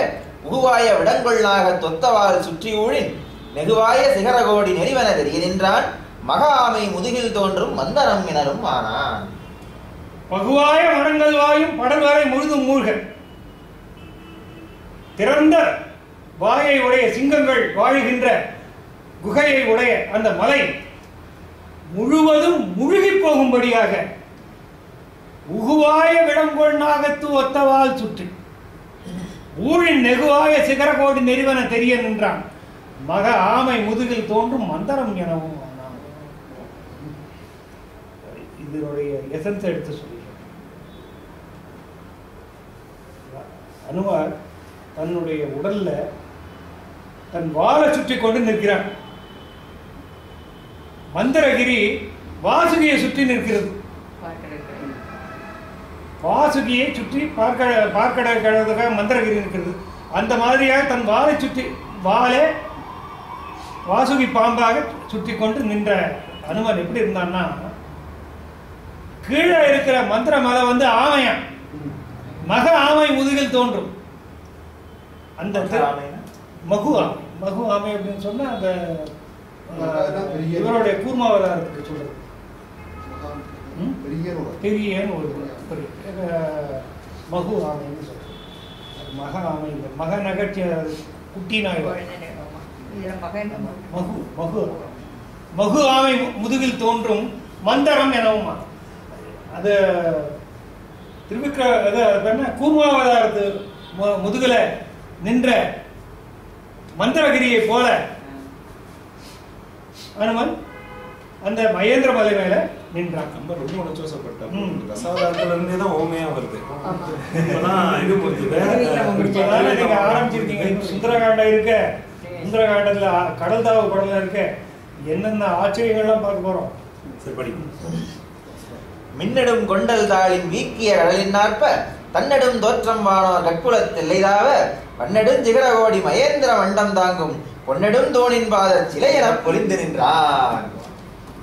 உகுவாய விடங்கொள்ளாக தொத்தவாறு சுற்றி ஊழின் நெகுவாய சிகரகோடி நெறிவன தெரிய நின்றான் மகா ஆமை முதுகில் தோன்றும் மந்தனம் எனரும் ஆனான். பகுவாய மடங்கள் வாயும் படர்வரை முழுதும் மூழ்க, திறந்த வாயை உடைய சிங்கங்கள் வாழுகின்ற குகையை உடைய அந்த மலை முழுவதும் முழுகி போகும்படியாக உகுவாய விடங்கொள்நாகத்து ஒத்தவால் சுற்றி ஊழின் நெகுவாய சிகரகோடி நெறிவன தெரிய நின்றான் மக ஆமை முதுகில் தோன்றும் மந்தரம் எனவும் ஆனான். இதனுடைய எசன்ஸ் எடுத்து சொல்லுகிறேன். அனுமார் தன்னுடைய உடல்ல தன் வாளை சுற்றி கொண்டு நிற்கிறான். மந்திரகிரி வாசுகியை சுற்றி நிற்கிறது. வாசுகியை சுற்றி பார்க்கடற்காக மந்திரகிரி இருக்கிறது. அந்த மாதிரியாக தன் வாளை சுற்றி வாளை வாசுகி பாம்பாக சுற்றி கொண்டு நின்ற அனுமன் எப்படி இருந்தான்னா, கீழே இருக்கிற மந்திர மலை வந்து ஆமையா, மக ஆமை முதுகில் தோன்றும். அந்த மகு ஆமை, மகு ஆமை அப்படின்னு சொன்னா அந்த இவருடைய கூர்மாவதாரத்துக்கு சொல்றது பெரியன்னு ஒரு மகு ஆமைன்னு சொல்றது. மக ஆமை இல்லை, மக நகர்ச்சிய குட்டி நாய் மகு மகு மகு ஆமை முதுகில் தோன்றும் மந்தரம் எனவும். அது கூர்மாவதாரத்து முதுகுல நின்ற மந்திரகிரியை போல அனுமன் அந்த மகேந்திர மலை மேல நின்றான். நம்ம ரொம்ப உணர்ச்சிவசப்பட்டோம். தசாவதாரத்துல இருந்தே தான் ஓமையா வருது. நீங்க ஆரம்பிச்சிருக்கீங்க. சுந்தரகாண்டம் இருக்க, சுந்தரகாண்டத்துல கடல் தாவு படல இருக்க, என்னென்ன ஆச்சரியங்கள்லாம் பார்க்க போறோம். சரி படி. மின்னடும் கொண்டல் தாளின் வீக்கிய கடலின் நாற்ப தன்னடும் தோற்றம் வானோர் கட்புலத்தில்லைதாவ பன்னெடும் சிகரகோடி மகேந்திர மண்டம் தாங்கும் பொன்னெடும் தோணின் பாத சிலை என பொலிந்து நின்றான்.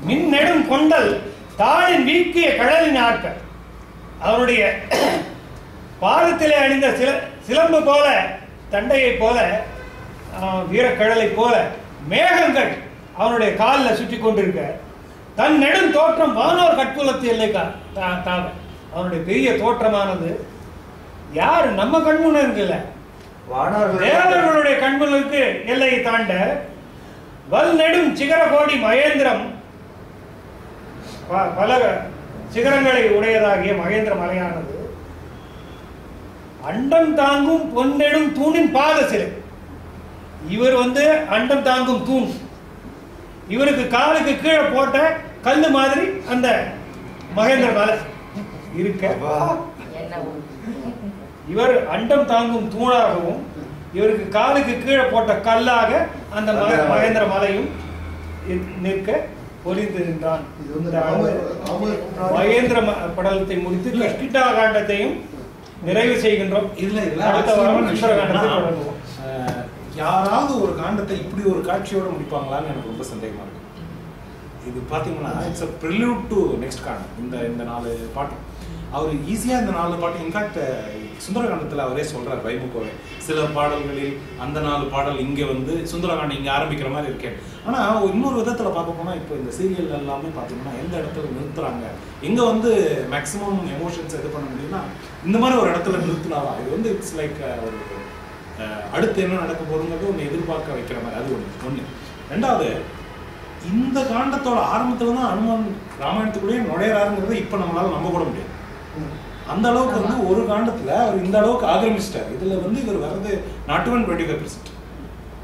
மின்னெடும் கொண்டல் தாளின் வீக்கிய கடலின் ஆற்ப, அவனுடைய பாதத்திலே அணிந்த சிலம்பு போல, தண்டையை போல, வீரக்கடலை போல மேகங்கள் அவனுடைய காலில் சுற்றி கொண்டிருக்க, தன் நெடும் தோற்றம் வானோர் கட்புலத்து எல்லைக்கா அவனுடைய பெரிய தோற்றமானது யார் நம்ம கண்முன்னு இருக்குல்ல, தேவர்களுடைய கண்களுக்கு எல்லையை தாண்ட வல் நெடும் சிகர கோடி மகேந்திரம், பல சிகரங்களை உடையதாகிய மகேந்திர மலையானது அண்டம் தாங்கும் பொன்னெடும் தூணின் பாத சிலை. இவர் அண்டம் தாங்கும் தூண், இவருக்கு காலுக்கு கீழே போட்ட கல்லு மாதிரி அந்த மகேந்திர மலை இருக்க, இவர் அண்டம் தாங்கும் தூணாகவும் இவருக்கு காலுக்கு கீழே போட்ட கல்லாக அந்த மகேந்திர மலையும் நிற்க பொறிந்து நின்றான். மகேந்திர படலத்தை முடித்து கிருஷ்ணிடா காண்டத்தையும் நிறைவு செய்கின்றோம். அடுத்த வாரம் சுந்தரகாண்டத்தை தொடங்குவோம். யாராவது ஒரு காண்டத்தை இப்படி ஒரு காட்சியோட முடிப்பாங்களான்னு எனக்கு ரொம்ப சந்தேகமா இருக்கு. இது பாத்தீங்கன்னா it's a prelude to next காண்டம். இந்த 4 பாட்டு அவர் ஈஸியா இந்த 4 பாட்டு, இன்ஃபேக்ட் சுந்தரகாண்டத்துல அவரே சொல்றாரு வைமுகோவே, சில பாடல்களில் அந்த 4 பாடல் இங்க சுந்தரகாண்டம் இங்க ஆரம்பிக்கிற மாதிரி இருக்கேன். ஆனா இன்னொரு விதத்துல பார்க்க போனா இப்போ இந்த சீரியல் எல்லாமே பாத்தீங்கன்னா எந்த இடத்துல நிறுத்துறாங்க, எங்க மேக்சிமம் எமோஷன்ஸ் இது பண்ண முடியும்னா இந்த மாதிரி ஒரு இடத்துல நிறுத்தினாதான் இது இட்ஸ் லைக் ஒரு அடுத்து என்ன நடக்க போறதுங்கிறது ஒன்று எதிர்பார்க்க வைக்கிற மாதிரி. அது ஒன்று. ரெண்டாவது, இந்த காண்டத்தோட ஆரம்பத்துல தான் அனுமன் ராமாயணத்துக்குள்ளேயே நுழையறாருங்கிறத இப்ப நம்மளால நம்ப கூட முடியாது. அந்த அளவுக்கு ஒரு காண்டத்துல அவர் இந்த அளவுக்கு ஆக்கிரமிச்சிட்டார். இதுல இவர் வர்றது நாட் even 25%.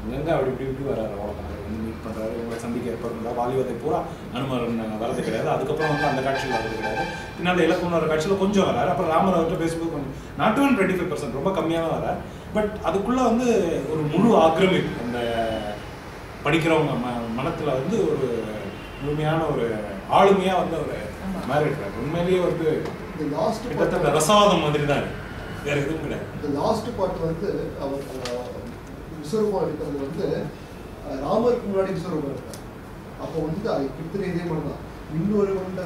அங்கங்க அப்படி இப்படி வர்றாரு, அவ்வளோதான். மீட் பண்றாரு, உங்களை சந்திக்க ஏற்படுறா, வாலிபத்தை பூரா அனுமன் வரது கிடையாது. அதுக்கப்புறம் அந்த காட்சியில் வரது கிடையாது. பின்னாடி இலக்குன்னு வர காட்சியில் கொஞ்சம் வராரு. அப்புறம் ராமர் அவர்கிட்ட பேசும்போது கொஞ்சம் நாட் even 25%, ரொம்ப கம்மியாக தான் வராரு. பட் அதுக்குள்ள ஒரு முழு ஆக்கிரமிப்பு அந்த படிக்கிறவங்க மனத்துல ஒரு முழுமையான ஒரு ஆளுமையா ஒரு மாதிரி இருக்காரு. உண்மையிலேயே கிட்டத்தட்ட ரசவாதம் மாதிரி தான் இருக்கு, வேற எதுவும் கிடையாது. இந்த லாஸ்ட் பார்ட் அவர் விஸ்வரூபம் எடுக்கிறது ராமருக்கு முன்னாடி விஸ்வரூபம் இருக்காரு. அப்போ கிட்டத்தட்ட இதே மாதிரி தான். இன்னொரு கொண்ட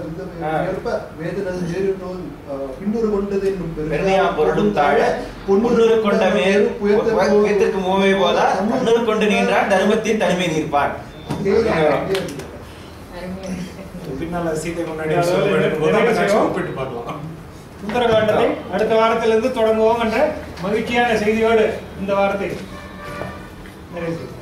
வேதனை இன்னொரு கொண்டது என்னும் பொருளும் தாழ பொன்னூறு கொண்ட மேற்கு மூவை போல தன்னூறு கொண்டு நின்றான் தர்மத்தின் தனிமை நிற்பான். பின்னால சீதை முன்னாடி ஒப்பிட்டு பார்க்கலாம். சுந்தரகாண்டத்தை அடுத்த வாரத்திலிருந்து தொடங்குவோம் என்ற மகிழ்ச்சியான செய்தியோடு இந்த வாரத்தை நிறைவு செய்வோம்.